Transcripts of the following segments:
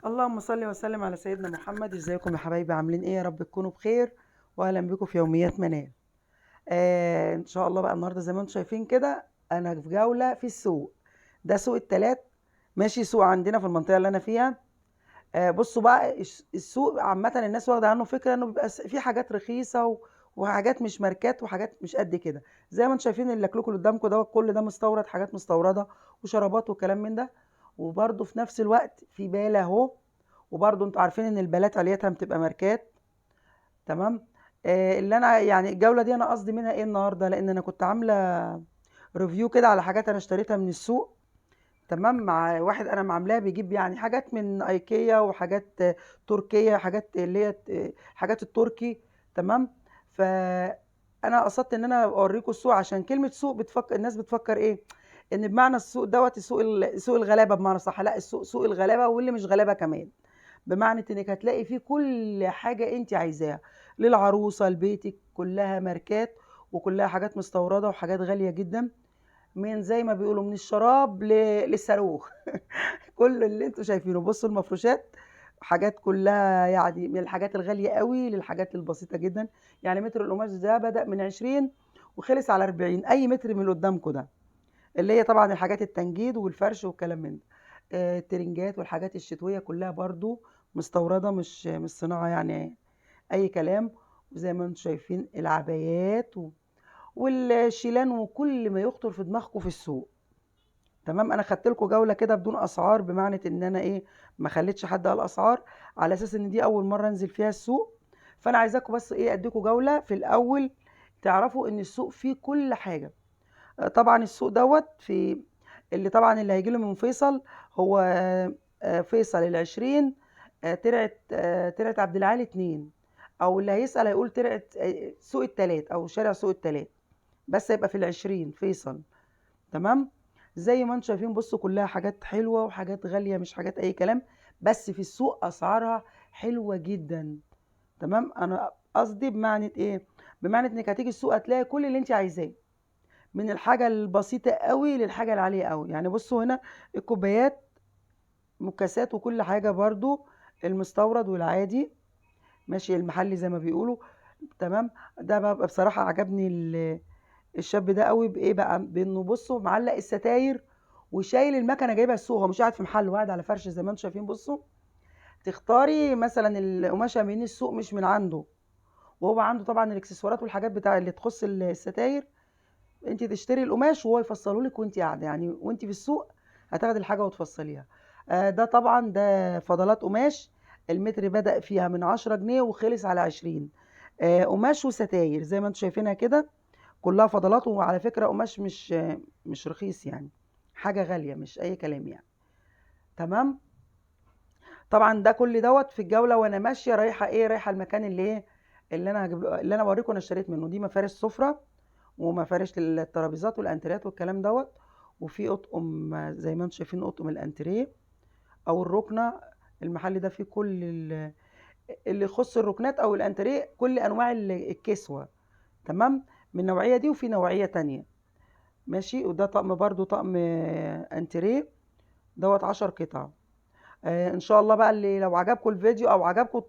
اللهم صل وسلم على سيدنا محمد. ازيكم يا حبايبي؟ عاملين ايه؟ يا رب تكونوا بخير، واهلا بكم في يوميات منال. ان شاء الله بقى النهارده زي ما انتم شايفين كده انا في جوله في السوق. ده سوق التلات، ماشي. سوق عندنا في المنطقه اللي انا فيها. بصوا بقى السوق عامه الناس واخده عنه فكره انه بيبقى في حاجات رخيصه وحاجات مش ماركات وحاجات مش قد كده. زي ما انتم شايفين اللكلوك اللي قدامكم ده كل ده مستورد، حاجات مستورده وشرابات وكلام من ده. وبرده في نفس الوقت في بالة اهو. وبرضه انتوا عارفين ان البالات عليتها بتبقى ماركات. تمام. اللي انا يعني الجوله دي انا قصدي منها ايه النهارده، لان انا كنت عامله ريفيو كده على حاجات انا اشتريتها من السوق. تمام. مع واحد انا معاملاه بيجيب يعني حاجات من ايكيا وحاجات تركيه، حاجات اللي هي حاجات التركي. تمام. فانا قصدت ان انا اوريكم السوق، عشان كلمه سوق بتفكر الناس بتفكر ايه، ان بمعنى السوق دوت السوق سوق الغلابه بمعنى صح. لا، السوق سوق الغلابه واللي مش غلابه كمان. بمعنى انك هتلاقي فيه كل حاجة انت عايزاها للعروسة لبيتك، كلها ماركات وكلها حاجات مستوردة وحاجات غالية جدا. من زي ما بيقولوا من الشراب للصاروخ. كل اللي انتوا شايفينه. بصوا المفروشات، حاجات كلها يعني من الحاجات الغالية قوي للحاجات البسيطة جدا. يعني متر القماش ده بدأ من 20 وخلص على 40، اي متر من اللي قدامكم ده، اللي هي طبعا الحاجات التنجيد والفرش والكلام من ده. الترنجات والحاجات الشتوية كلها برضو مستوردة، مش صناعة يعني أي كلام. وزي ما انتم شايفين العبايات والشيلان وكل ما يخطر في دماغكم في السوق. تمام. انا خدت لكم جولة كده بدون اسعار، بمعنى ان انا ايه، ما خليتش حد قال اسعار، على اساس ان دي اول مرة انزل فيها السوق. فانا عايزاكم بس ايه اديكم جولة في الاول، تعرفوا ان السوق فيه كل حاجة. طبعا السوق دوت في اللي طبعا اللي هيجي له من فيصل، هو فيصل العشرين، ترعة عبد العالي اتنين. او اللي هيسأل هيقول ترعة سوق التلات او شارع سوق التلات، بس هيبقى في العشرين فيصل. تمام. زي ما انتم شايفين بصوا كلها حاجات حلوة وحاجات غالية، مش حاجات اي كلام. بس في السوق اسعارها حلوة جدا. تمام. انا قصدي بمعنى ايه، بمعنى انك هتيجي السوق هتلاقي كل اللي انت عايزاه، من الحاجة البسيطة قوي للحاجة العالية قوي. يعني بصوا هنا الكوبايات، مكاسات وكل حاجة برضو، المستورد والعادي، ماشي، المحلي زي ما بيقولوا. تمام. ده بقى بصراحة عجبني الشاب ده قوي بايه بقى، بانه بصوا معلق الستاير وشايل المكنه جايبها السوق. هو مش قاعد في محل، هو قاعد على فرش زي ما انتم شايفين. بصوا تختاري مثلا القماشه من السوق مش من عنده، وهو عنده طبعا الاكسسوارات والحاجات بتاع اللي تخص الستاير. انت تشتري القماش وهو يفصله لك وانت قاعده، يعني وانت في السوق هتاخدي الحاجه وتفصليها. ده طبعا ده فضلات قماش. المتر بدأ فيها من 10 جنيه وخلص على 20. قماش وستاير زي ما انتم شايفينها كده، كلها فضلات. وعلى فكره قماش مش رخيص يعني، حاجه غاليه مش اي كلام يعني. تمام. طبعا ده كل دوت في الجوله وانا ماشيه رايحه ايه، رايحه المكان اللي ايه، اللي انا هجيب اللي انا بوريكم انا اشتريت منه. دي مفارش سفره ومفارش للترابيزات والانتريات والكلام دوت. وفي اطقم زي ما انتم شايفين اطقم الانتريه او الركنه. المحل ده فيه كل اللي يخص الركنات او الانتريه، كل انواع الكسوه. تمام. من النوعيه دي وفي نوعيه تانية. ماشي. وده طقم برضو طقم انتريه دوت 10 قطع. ان شاء الله بقى اللي لو عجبكم الفيديو او عجبكم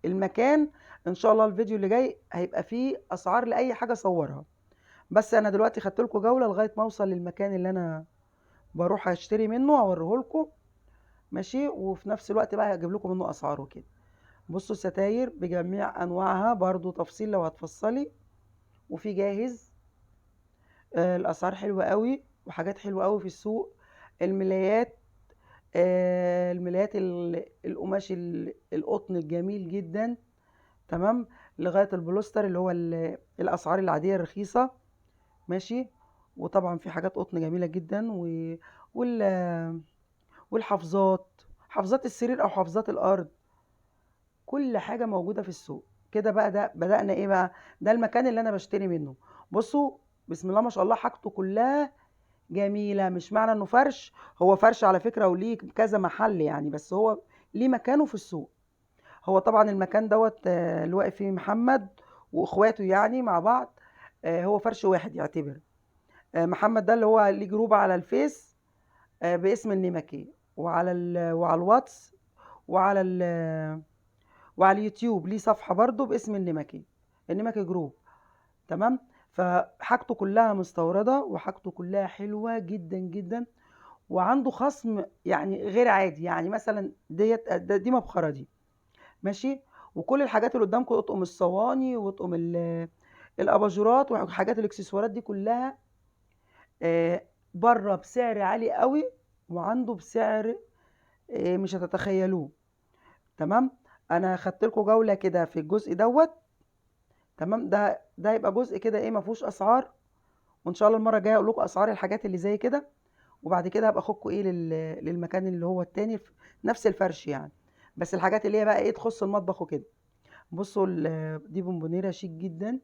المكان، ان شاء الله الفيديو اللي جاي هيبقى فيه اسعار لاي حاجه صورها. بس انا دلوقتي خدت لكم جوله لغايه ما اوصل للمكان اللي انا بروح اشتري منه اوريه لكم. ماشي. وفي نفس الوقت بقى هجيب لكم منه اسعاره كده. بصوا الستاير بجميع انواعها برضو تفصيل لو هتفصلي، وفي جاهز. الاسعار حلوه قوي وحاجات حلوه قوي في السوق. الملايات، الملايات القماش القطن الجميل جدا. تمام. لغايه البلوستر اللي هو الاسعار العاديه الرخيصه. ماشي. وطبعا في حاجات قطن جميله جدا وال... والحفاظات، حفاظات السرير او حفاظات الارض، كل حاجه موجوده في السوق. كده بقى ده بدأنا ايه بقى، ده المكان اللي انا بشتري منه. بصوا بسم الله ما شاء الله حاجته كلها جميله. مش معنى انه فرش، هو فرش على فكره وليه كذا محل يعني، بس هو ليه مكانه في السوق. هو طبعا المكان دوت اللي واقف فيه محمد واخواته يعني مع بعض. هو فرش واحد يعتبر. محمد ده اللي هو ليه جروب على الفيس باسم النمكي، وعلى الواتس وعلى وعلى اليوتيوب ليه صفحة برضو باسم النمكي جروب. تمام. فحاجته كلها مستوردة وحاجته كلها حلوة جدا جدا، وعنده خصم يعني غير عادي. يعني مثلا دي مبخرة دي، ماشي. وكل الحاجات اللي قدامكم، اطقم الصواني واطقم الاباجورات وحاجات الاكسسوارات دي كلها بره بسعر عالي قوي، وعنده بسعر مش هتتخيلوه. تمام. انا خدت لكم جوله كده في الجزء دوت. تمام. ده يبقى جزء كده ايه ما فيهوش اسعار، وان شاء الله المره الجايه اقول لكم اسعار الحاجات اللي زي كده. وبعد كده هبقى اخدكم ايه للمكان اللي هو التاني نفس الفرش يعني، بس الحاجات اللي هي بقى ايه تخص المطبخ وكده. بصوا دي بونبونيره شيك جدا،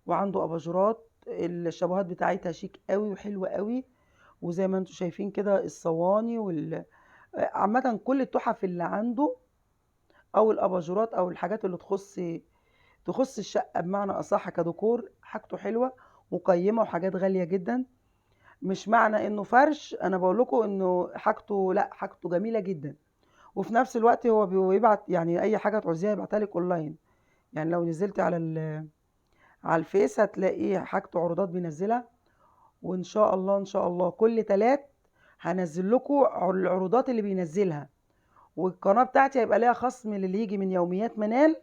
وعنده اباجورات الشابوهات بتاعتها شيك قوي وحلوه قوي. وزي ما انتم شايفين كده الصواني عامه كل التحف اللي عنده، او الاباجورات او الحاجات اللي تخص الشقه بمعنى اصح كديكور، حاجته حلوه وقيمه وحاجات غاليه جدا. مش معنى انه فرش انا بقول لكم انه حاجته، لا، حاجته جميله جدا. وفي نفس الوقت هو بيبعت يعني اي حاجه تعوزيها يبعتها لك اونلاين. يعني لو نزلت على الفيس هتلاقي حاجته عروضات بينزلها. وان شاء الله ان شاء الله كل تلات هنزل لكم العروضات اللي بينزلها. والقناه بتاعتي هيبقى ليها خصم للي يجي من يوميات منال،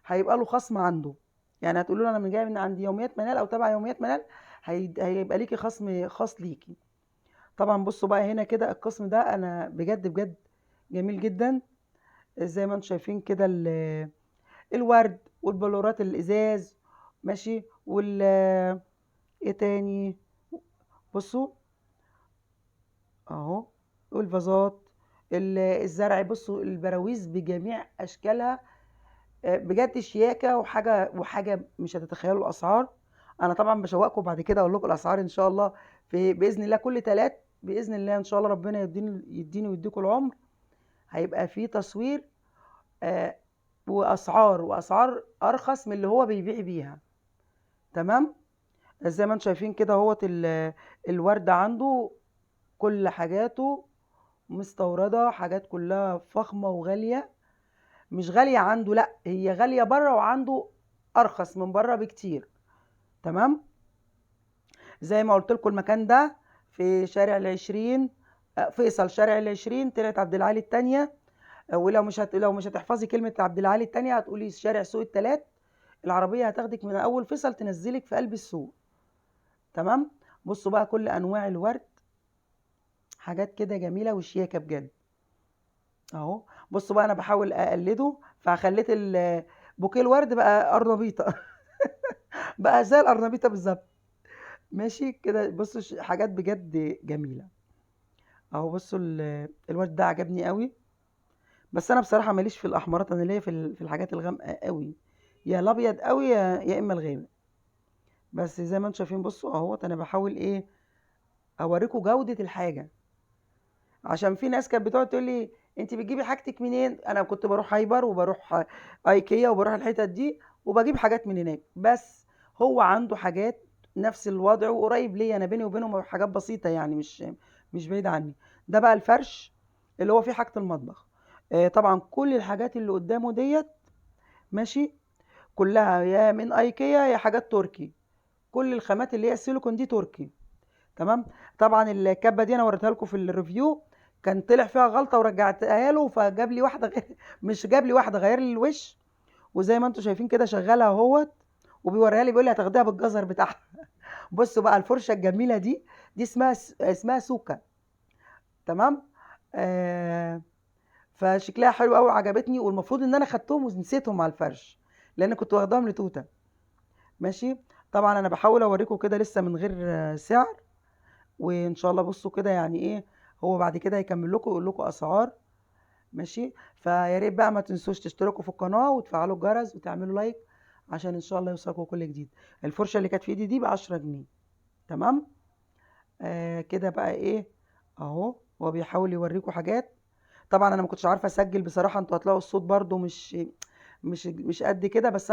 هيبقى له خصم عنده. يعني هتقولوا له انا من جاي من عند يوميات منال او تبع يوميات منال، هيبقى ليكي خصم خاص ليكي. طبعا بصوا بقى هنا كده القسم ده انا بجد بجد جميل جدا. زي ما انتم شايفين كده الورد والبلورات الازاز، ماشي. ايه تاني؟ بصوا اهو، والفازات الزرع. بصوا البراويز بجميع اشكالها بجد شياكه، وحاجه مش هتتخيلوا الاسعار. انا طبعا بشوقكم بعد كده اقول لكم الاسعار ان شاء الله باذن الله كل تلات باذن الله ان شاء الله ربنا يديني ويديكم العمر، هيبقى فيه تصوير آه، واسعار ارخص من اللي هو بيبيع بيها. تمام. زي ما انتم شايفين كده اهوت الورد عنده كل حاجاته مستورده، حاجات كلها فخمه وغاليه. مش غاليه عنده، لا، هي غاليه بره وعنده ارخص من بره بكتير. تمام. زي ما قلت لكم المكان ده في شارع العشرين، فيصل شارع العشرين طلعت عبد العالي التانية. ولو لو مش هتحفظي كلمة عبد العالي التانية هتقولي شارع سوق التلات. العربية هتاخدك من أول فيصل تنزلك في قلب السوق. تمام. بصوا بقى كل أنواع الورد، حاجات كده جميلة وشياكة بجد أهو. بصوا بقى أنا بحاول أقلده، فخليت بوكيه الورد بقى أرنبيطة بقى زي الأرنبيطة بالظبط. ماشي كده. بصوا حاجات بجد جميلة اهو. بصوا الورد ده عجبني قوي، بس انا بصراحه ماليش في الاحمرات، انا ليا في الحاجات الغامقه قوي، يا الابيض قوي يا اما الغامق. بس زي ما انتم شايفين بصوا اهوت انا بحاول ايه اوريكم جوده الحاجه. عشان في ناس كانت بتقعد تقول لي انت بتجيبي حاجتك منين؟ انا كنت بروح هايبر وبروح ايكيا وبروح الحتت دي وبجيب حاجات من هناك. بس هو عنده حاجات نفس الوضع وقريب ليا، انا بيني وبينهم حاجات بسيطه يعني مش بعيد عني. ده بقى الفرش اللي هو فيه حاجه المطبخ. طبعا كل الحاجات اللي قدامه ديت، ماشي، كلها يا من ايكيا يا حاجات تركي. كل الخامات اللي هي السيليكون دي تركي. تمام. طبعا الكبه دي انا وريتها لكم في الريفيو، كان طلع فيها غلطه ورجعتها له فجاب لي واحده غير مش جاب لي واحده، غير لي الوش. وزي ما انتم شايفين كده شغالها اهوت، وبيوريها لي بيقول لي هتاخديها بالجزر بتاعها بصوا بقى الفرشه الجميله دي اسمها سوكا. تمام. آه فشكلها حلو قوي وعجبتني، والمفروض ان انا خدتهم ونسيتهم على الفرش لان كنت واخداهم لتوته. ماشي. طبعا انا بحاول اوريكم كده لسه من غير سعر، وان شاء الله بصوا كده يعني ايه هو بعد كده هيكمل لكم ويقول لكم اسعار. ماشي. فيا ريت بقى ما تنسوش تشتركوا في القناه وتفعلوا الجرس وتعملوا لايك عشان ان شاء الله يوصلكم كل جديد. الفرشه اللي كانت في ايدي دي ب10 جنيه. تمام. كده بقى ايه اهو هو بيحاول يوريكم حاجات. طبعا انا ما كنتش عارفه اسجل بصراحه، انتوا هتلاقوا الصوت برده مش قد كده، بس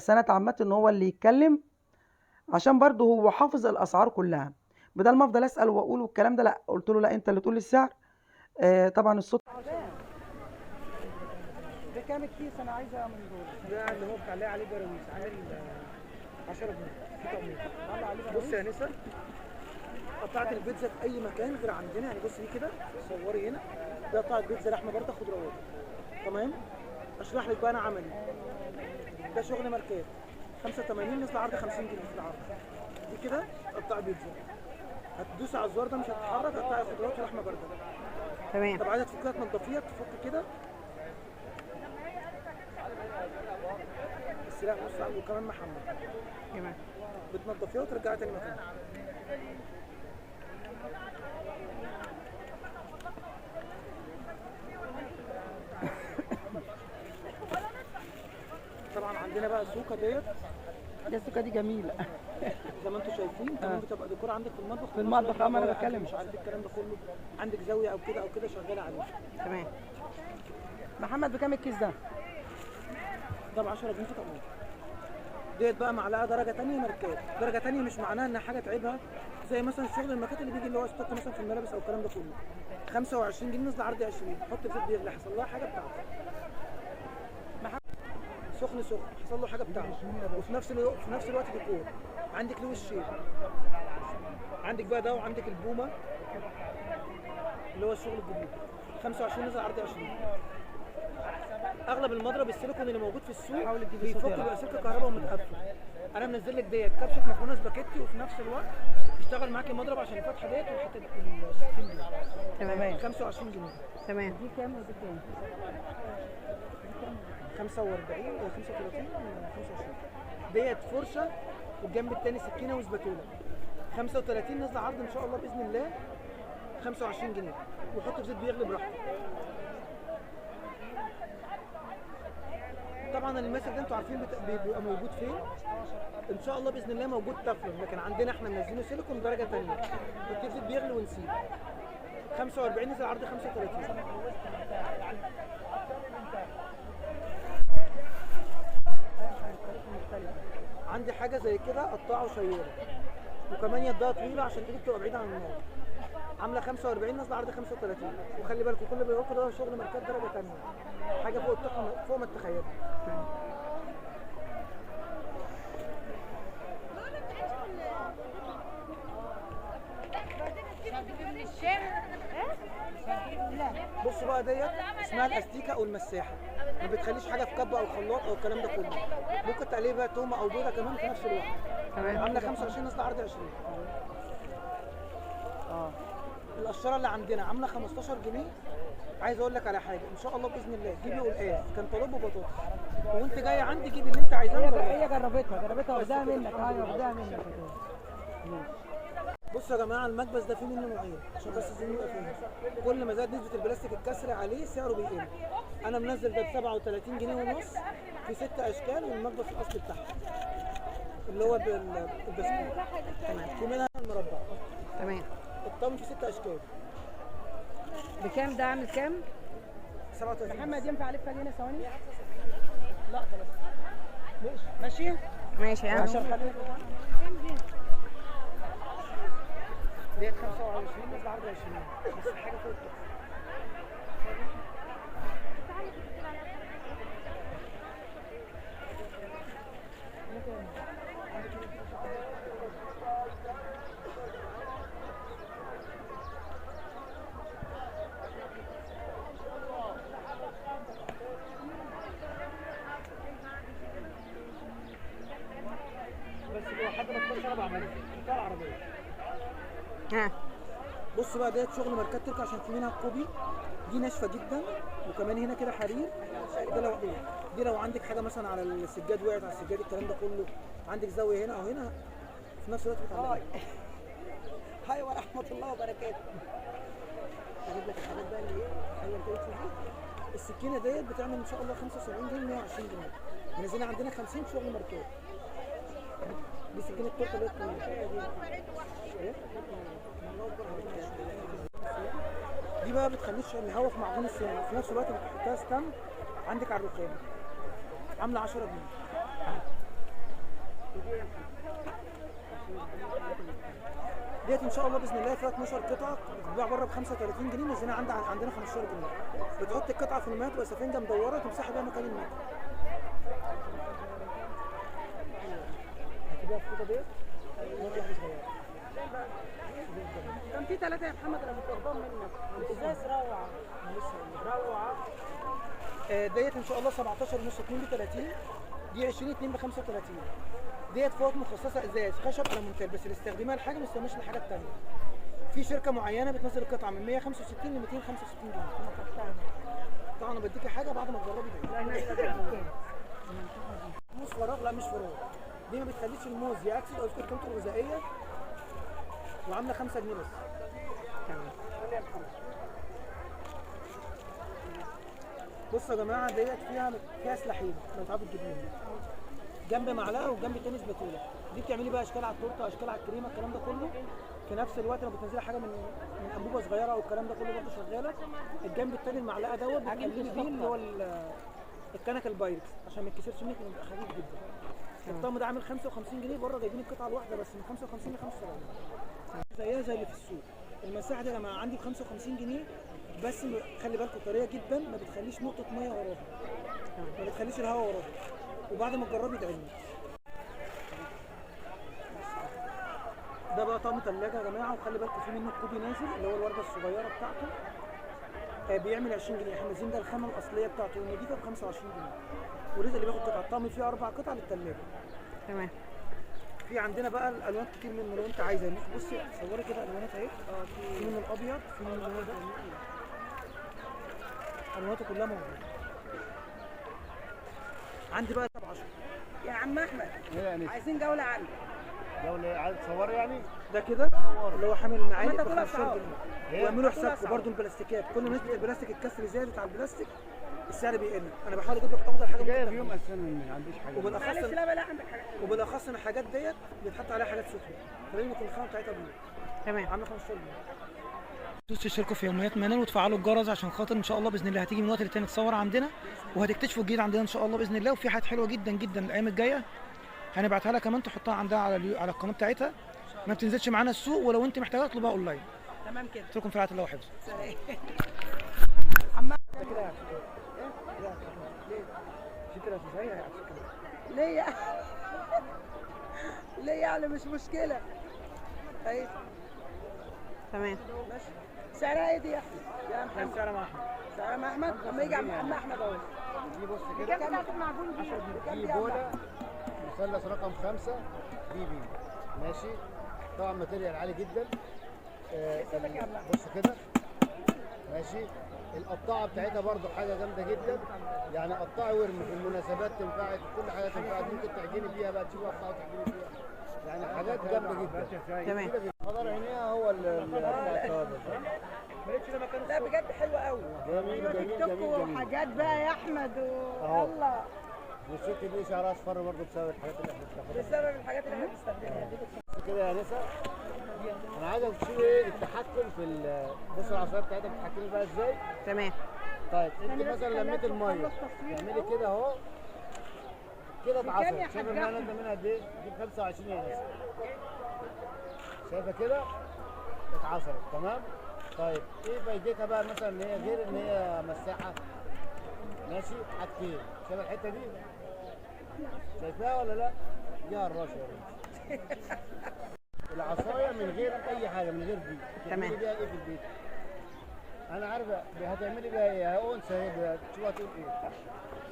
انا اتعمدت ان هو اللي يتكلم عشان برده هو حافظ الاسعار كلها. بدل ما افضل اسال واقول والكلام ده، لا، قلت له لا انت اللي تقول لي السعر. طبعا الصوت بكام الكيس؟ انا عايزه من دول. ده اللي هو بتاع اللي عليه براويز عامل 10 جنيه في طعميه. طلع عليه بقى. بص يا نسا، قطعت البيتزا في اي مكان غير عندنا، يعني بص دي كده صوري هنا، ده قطعت بيتزا لحمه بارده خضروات. تمام؟ اشرح لك بقى انا عملي. ده شغل ماركات 85 نازله عرض 50 جنيه في العرض. دي كده قطع بيتزا، هتدوس على الزرار ده مش هتتحرك، قطع خضروات ولحمه بارده. تمام. طب عايزه تفكها تنضفيها، تفك كده السلاح نص عقل وكمان محمد. تمام. بتنضفيها وترجعها تاني مكانها. طبعا عندنا بقى السوكه ديت. ده السكه دي جميله. زي ما انتم شايفين كمان بتبقى ديكور عندك في المطبخ. في المطبخ ما انا بتكلم. مش عارف الكلام ده كله، عندك زاويه او كده او كده شغاله عليه. تمام. محمد بكام الكيس ده؟ ده ب 10 جنيه في طماطم. ديت بقى معلقه درجه ثانيه ماركات. درجه ثانيه مش معناها ان حاجه تعيبها، زي مثلا الشغل الماركات اللي بيجي اللي هو ستوك مثلا في الملابس او الكلام ده كله. 25 جنيه نازله عرض 20، حط في زيت بيغلي حصل لها حاجه بتاعته. سخن سخن حصل له حاجه بتاعته، وفي نفس الوقت ديكور. عندك لوي الشيب، عندك بقى ده، وعندك البومه اللي هو الشغل الجديد 25 نزل عرض 20. اغلب المضرب السيليكون اللي موجود في السوق بيفك بيبقى سلك كهرباء ومتقفل. انا منزل لك ديت كبسه مكرونه سباكيتي، وفي نفس الوقت تشتغل معاكي مضرب عشان الفتحه ديت والحته الشكل دي. تمام. 25 جنيه. تمام. دي كام ودي كام؟ 45 و 35 و 25. ديت فرشه والجنب الثاني سكينه وسباتوله. 35 نازله عرض ان شاء الله باذن الله 25 جنيه، وحط في زيت بيغلي براحتك. طبعا الماسك ده انتوا عارفين بيبقى موجود فين؟ ان شاء الله باذن الله موجود تفلون، لكن عندنا احنا منزلينه سيليكون درجه ثانيه. حط في زيت بيغلي ونسيب. 45 نزل عرض 35. عندي حاجه زي كده قطاعه وشيره، وكمان يدها طويله عشان ايدك تبقى بعيده عن النار. عامله 45 نازله عرض 35. وخلي بالكم كل اللي بيروحوا ده شغل ماركات درجه ثانيه، حاجه فوق الطاقه فوق ما تتخيلوا. بصوا بقى ديت اسمها الاستيكه او المساحه، ما بتخليش حاجه في كب او خلاط او الكلام ده كله. ممكن تقليه بقى تومه او بيضه كمان في نفس الوقت. تمام. عامله 25 نازله عرض 20. القشره اللي عندنا عامله 15 جنيه. عايز اقول لك على حاجه، ان شاء الله باذن الله جيبي قلقاس كان طالب وبطاطس، وانت جايه عندي جيبي اللي انت عايزاه. هي جربتها واخداها منك. ايوه واخداها منك. بصوا يا جماعه، المكبس ده فيه منه نوعين عشان بس الزين يبقى فيه. كل ما زاد نسبه البلاستيك الكسر عليه سعره بيقل. انا منزل ده ب 37 جنيه ونص في 6 اشكال، والمكبس الاصلي بتاعها اللي هو البسكوت. تمام. في منها المربع. تمام. الطقم في 6 اشكال. بكام ده؟ عامل كام؟ 37. محمد ينفع الف هنا ثواني؟ لا خلاص ماشي. ماشي. عشان خلينا ديت 25 نازله عرض 20 بس حاجه فوق الطاقه. بس كده لحد ما تكون شرب عمليه بتاع العربيه. ها. بص بقى ديت شغل ماركات تركي عشان في منها الكوبي، دي ناشفه جدا، وكمان هنا كده حرير. ده لو عندك حاجه مثلا على السجاد وقعت على السجاد الكلام ده كله، عندك زاويه هنا او هنا في نفس الوقت بتعملها. هاي ورحمه الله وبركاته. هجيب لك الحاجات بقى اللي ايوه انت قلت دي. السكينه ديت بتعمل ان شاء الله 75 جنيه 120 جنيه. منزلين عندنا 50 شغل ماركات. دي سكينه التورته اللي هي دي بقى بتخليش الهواء في معجون السنان، وفي نفس الوقت بتحطها ستاند عندك على الرخام. عامله 10 جنيه. ديت ان شاء الله باذن الله فيها 12 قطعه، بتتباع بره ب 35 جنيه، نزلنا عندنا 15 جنيه. بتحط القطعه في الميه تبقى سفنجه مدوره تمسحي بيها مكان الميه. هتبقى الفوطه ديت واحده صغيره. كان في 3 يا محمد انا متوضم منك. ازاز روعه. روعه. ديت ان شاء الله 17 ونص 2 ب 30، دي 20 2 ب 35. ديت فوط مخصصه ازاز خشب المونتال، بس الاستخدامها لحاجه ما استخدمهاش لحاجات ثانيه. في شركه معينه بتنزل القطعه من 165 ل 265 جنيه. طبعا انا بديكي حاجه بعد ما تجربي دي. موز فراغ؟ لا مش فراغ، دي ما بتخليش الموز ياكسد او يفقد قيمته الغذائيه، وعامله 5 جنيه بس. تمام. بصوا يا جماعه ديت فيها سلاحين لو تعرفوا تجيبوهم، جنب معلقه وجنب التاني سباتوله. دي بتعملي بقى اشكال على التورته، اشكال على الكريمه، الكلام ده كله. في نفس الوقت لو بتنزلي حاجه من انبوبه صغيره او الكلام ده كله برضه شغاله. الجنب التاني المعلقه دوت بتقلبي بيه اللي هو الكنكه البايركس عشان ما يتكسرش منك ويبقى خفيف جدا. الطقم ده عامل 55 جنيه، بره جايبين القطعه الواحده بس من 55 ل 75. زيها زي اللي في السوق. المساحه دي يا جماعه عندي ب 55 جنيه بس خلي بالكم طريه جدا، ما بتخليش نقطه ميه وراها، ما بتخليش الهواء وراها، وبعد ما تجربي ادعيلي. ده بقى طقم ثلاجه يا جماعه، وخلي بالكم في منه الكوبي نازل اللي هو الورده الصغيره بتاعته، بيعمل 20 جنيه. احنا نازلين ده الخامه الاصليه بتاعته النضيفه ب 25 جنيه. ورزق اللي بياخد قطعه الطقم فيه 4 قطع للثلاجه. تمام. في عندنا بقى الالوان كتير منه لو انت عايزه. بصي صوري كده الوانات اهي. في منه الابيض، في منه اللي هو ده، الواناته كلها موجوده. عندي بقى 10. يا عم احمد يعني عايزين جوله عنك. لو عايز تصور يعني ده كده اللي هو حامل المعالق ما ب تقول 15 أسعار. جنيه. واعملوا حسابكم برضه البلاستيكات، كل ما نسبه البلاستيك الكسر زادت على البلاستيك السعر بيقل. انا بحاول اجيب لك افضل حاجه جايه ممكن في يوم تعملها. اساسا ما عنديش حاجه. وبالاخص معلش لا بلا عندك حاجه. وبالاخص ان الحاجات ديت بيتحط عليها حاجات سخنه، فلازم يكون الخامه بتاعتها بيضاء. تمام. عامله 15 جنيه. تشتركوا في يوميات منال وتفعلوا الجرس عشان خاطر ان شاء الله باذن الله هتيجي من وقت للتاني تصور عندنا، وهتكتشفوا الجديد عندنا ان شاء الله باذن الله. وفي حاجات حلوه جدا جدا الايام الجايه هنبعتها لها كمان تحطها عندها على القناه بتاعتها، ما بتنزلش معانا السوق، ولو انت محتاجه اطلبها اونلاين. تمام كده. اترككم في رعايه الله وحفظه. سلام. ده كده ليه؟ شفت لها ازاي ليه ليه يعني مش مشكله. اهي تمام. ماشي. سعرها ايه دي يا احمد؟ يا محمد سعرها مع احمد. سعرها مع احمد. اما يجي عم احمد اهو. دي بص كام كده، بتاعت المعجون دي؟ بكام دي دي يا عم بوله أحمد؟ مثلث رقم 5 بي ماشي. طبعا ماتيريال عالي جدا. بص كده ماشي. القطاعه بتاعتها برضو حاجه جامده جدا، يعني قطاعي ورمي في المناسبات تنفعك، في كل حاجه تنفعك، ممكن تعجني فيها بقى، تشيلي قطاعه وتعجني فيها، يعني حاجات جامده جدا. تمام. خضار عينيها هو بتاع التوابل. لا بجد حلوه قوي. جميل جميل تيك توك جميل جميل. وحاجات بقى يا احمد أهو. الله. والست دي شعرها اصفر برضه بسبب الحاجات اللي احنا بنستخدمها. بسبب الحاجات اللي احنا بنستخدمها دي. كده يا نسا، انا عايزك تشوفي ايه التحكم في بص العصايه بتاعتها بتتحكمي بقى ازاي. تمام. طيب انت مثلا لميت الميه تعملي كده اهو، كده اتعصرت. شايفه الميه نازله منها قد ايه؟ دي ب 25 يا نسا. شايفه كده اتعصرت تمام. طيب ايه فايدتها بقى مثلا ان هي غير ان هي مساحه؟ ماشي. حاجتين، شايفه الحته دي؟ شايفاها ولا لا؟ دي هالراشه يا بنتي. العصايه من غير اي حاجه، من غير دي تعملي بيها ايه في البيت؟ انا عارفه هتعملي بيها ايه؟ يا انثى هي تشوفها تقول ايه؟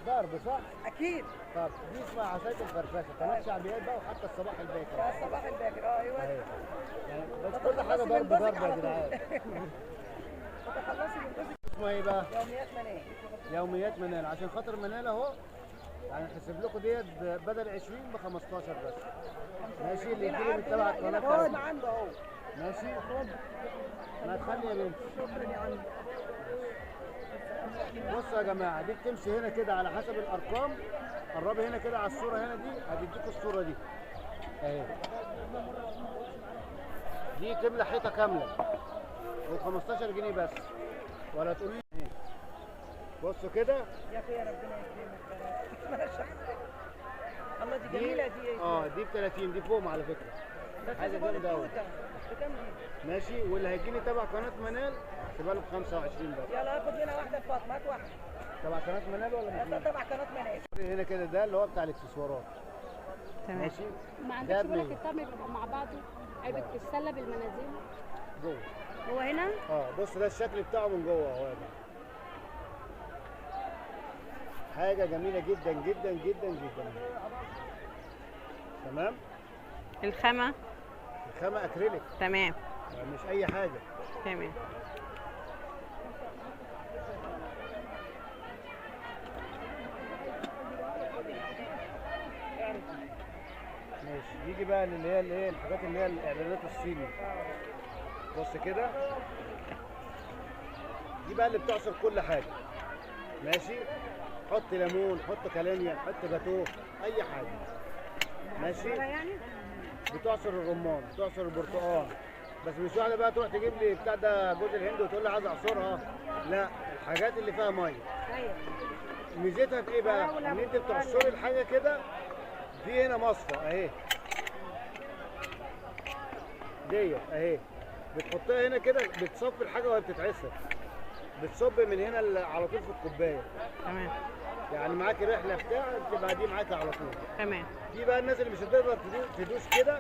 ضرب صح؟ اكيد. طب دي اسمها عصايه الفرفشه، كانت شعبيات بقى وحتى الصباح الباكر. الصباح الباكر ايوه. ايوه يعني بس كل حاجه ضرب ضرب يا جدعان. تخلصي من جوزك. اسمها ايه بقى؟ يوميات منال. يوميات منال، عشان خاطر منال اهو. يعني هحسب لكم ديت بدل 20 ب 15 بس. ماشي. اللي يجي لي من تبع القناه بتاعتنا عنده اهو. ماشي. ما تخلي يا بنتي. شكرا يا عم. بصوا يا جماعه، دي بتمشي هنا كده على حسب الارقام. قربي هنا كده على الصوره هنا دي، هتديكوا الصوره دي اهي. دي تملى حيطه كامله و 15 جنيه بس، ولا تقولي لي ايه. بصوا كده. يا اخي يا ربنا يكرمك. الله دي جميله دي. دي ب 30، دي فوم على فكره. حاجه جامده قوي. بكام دي؟ ماشي، واللي هيجيني تبع قناه منال هتبقى له ب 25 بس. يلا هاخد منها واحده لفاطمه، هات واحده. تبع قناه منال ولا مش هات تبع قناه منال. هنا كده ده اللي هو بتاع الاكسسوارات. تمام. ماشي. ما ده عندكش بالك ب100 الطقم بيبقى مع بعضه، عيبك السله بالمناديل جوه. هو هنا. بص ده الشكل بتاعه من جوه اهو. حاجه جميله جدا جدا جدا جدا. تمام. الخامة الخامه اكريليك، تمام. يعني مش اي حاجه. تمام. ماشي، يجي بقى اللي هي الحاجات اللي هي الاعلانات الصيني. بص كده، دي بقى اللي بتعصر كل حاجه. ماشي، حط ليمون، حط كاليميا، حط جاتوه، اي حاجه. ماشي، بتعصر الرمان، بتعصر البرتقال. بس مش واحده بقى تروح تجيب لي بتاع ده جوز الهند وتقول لي عايز اعصرها، لا، الحاجات اللي فيها ميه. ميزتها في ايه بقى؟ ان انت بتعصري الحاجه كده. في هنا مصفى اهي، ديت اهي، بتحطها هنا كده، بتصفي الحاجه وهي بتتعصر، بتصب من هنا على طول في الكوبايه. تمام. يعني معاكي رحله بتاع تبقى دي معاكي على طول. تمام. في بقى الناس اللي مش هتقدر تدوس كده،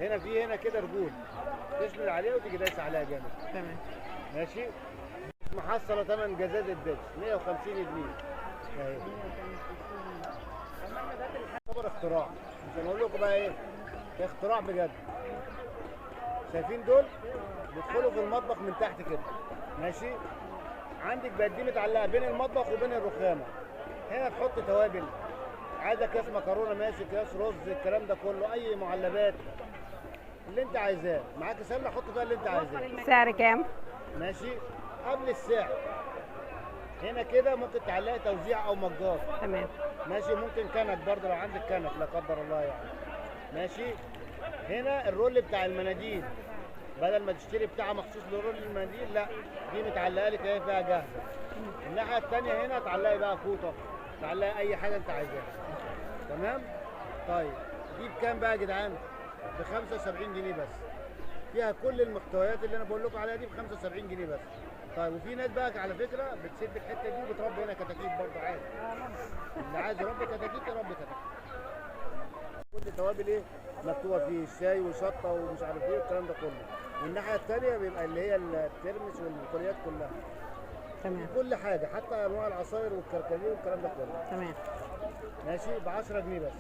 هنا كده رجول تسند عليها وتيجي دايسه عليها جامد. تمام. ماشي، محصله ثمن جزاز الدبس 150 جنيه اهي. خبر اختراع، مش هنقول لكم بقى ايه، اختراع بجد. شايفين دول بيدخلوا في المطبخ من تحت كده. ماشي، عندك بقت دي متعلقه بين المطبخ وبين الرخامه. هنا تحط توابل، عايزه اكياس مكرونه ماشي، اكياس رز، الكلام ده كله، اي معلبات اللي انت عايزاه. معاك سله حط فيها اللي انت عايزاه. سعر كام؟ ماشي، قبل السعر هنا كده ممكن تعلقي توزيع او مجات. تمام. ماشي، ممكن كنك برضه لو عندك كنك لا قدر الله يعني. ماشي، هنا الرول بتاع المناديل، بدل ما تشتري بتاعه مخصوص لرول المناديل، لا، دي متعلقه لك اهي فيها جاهزه. الناحيه الثانيه هنا تعلقي بقى فوطه، تعلقي اي حاجه انت عايزاها. تمام. طيب دي بكام بقى يا جدعان؟ ب 75 جنيه بس. فيها كل المحتويات اللي انا بقول لكم عليها دي ب 75 جنيه بس. طيب وفي ناس بقى على فكره بتسد الحته دي وبتربي هنا كتاكيت برضه عادي. اللي عايز يربي كتاكيت يربي كتاكيت. كل التوابل ايه مكتوبه فيه، الشاي وشطه ومش عارف ايه والكلام ده كله. والناحيه الثانيه بيبقى اللي هي الترمس والبقوليات كلها. تمام. كل حاجه، حتى انواع العصاير والكركديه والكلام ده كله. تمام. ماشي، ب 10 جنيه بس.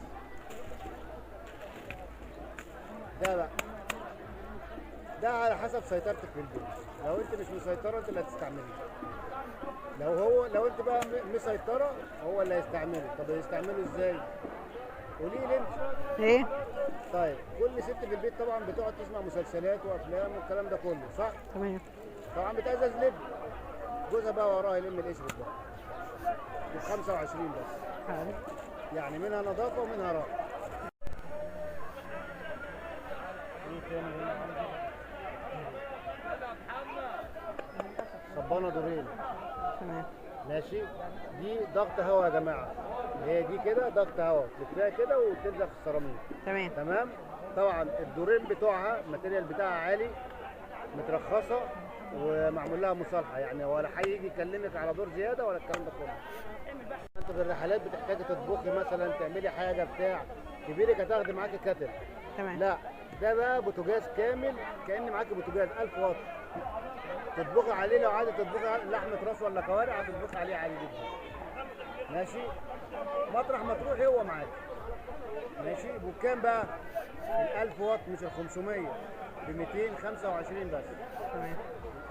ده بقى ده على حسب سيطرتك في البيت. لو انت مش مسيطره انت اللي هتستعمليه. لو انت بقى مسيطره هو اللي هيستعمله. طب هيستعمله ازاي؟ قولي لي انت. ايه؟ طيب كل ست في البيت طبعا بتقعد تسمع مسلسلات وافلام والكلام ده كله، صح؟ تمام. طبعا بتعزز لب. جوزها بقى وراه يلم القشر ده ب 25 بس. حاضر. يعني منها نظافه ومنها راحه. صبانه دورين. تمام. ماشي، دي ضغط هواء يا جماعه. هي دي كده ضغط هواء، تلفيها كده وتلزق في السيراميك. تمام. تمام. طبعا الدورين بتوعها الماتيريال بتاعها عالي، مترخصه ومعمول لها مصالحه، يعني ولا هيجي يكلمك على دور زياده ولا الكلام ده كله. انت في الرحلات بتحتاجي تطبخي مثلا، تعملي حاجه بتاع كبيرك، هتاخدي معاكي كاتل. تمام. لا، ده بقى بوتاجاز كامل، كأن معاكي بوتاجاز 1000 واط. تطبخي عليه لو عايزه تطبخي لحمه راس ولا كوارع هتطبخي عليه عادي جدا. ماشي، مطرح ما تروحي هو معاكي. ماشي، بكام بقى؟ ال 1000 واط مش ال 500، ب 225 بس. تمام.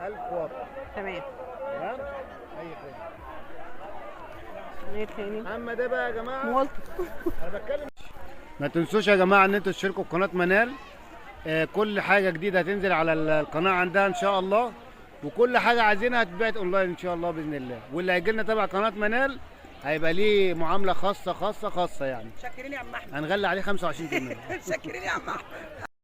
1000 واط. تمام. تمام؟ اي خدمه. ايه تاني؟ اما ده بقى يا جماعه مولت. انا بتكلم. ما تنسوش يا جماعه ان انتوا تشتركوا في قناه منال. كل حاجه جديده هتنزل على القناه عندها ان شاء الله، وكل حاجه عايزينها هتتبعت اونلاين ان شاء الله باذن الله. واللي هيجي لنا تبع قناه منال هيبقى ليه معامله خاصه يعني. شكرين يا عم احمد. هنغلي عليه 25%. شكرين يا عم احمد.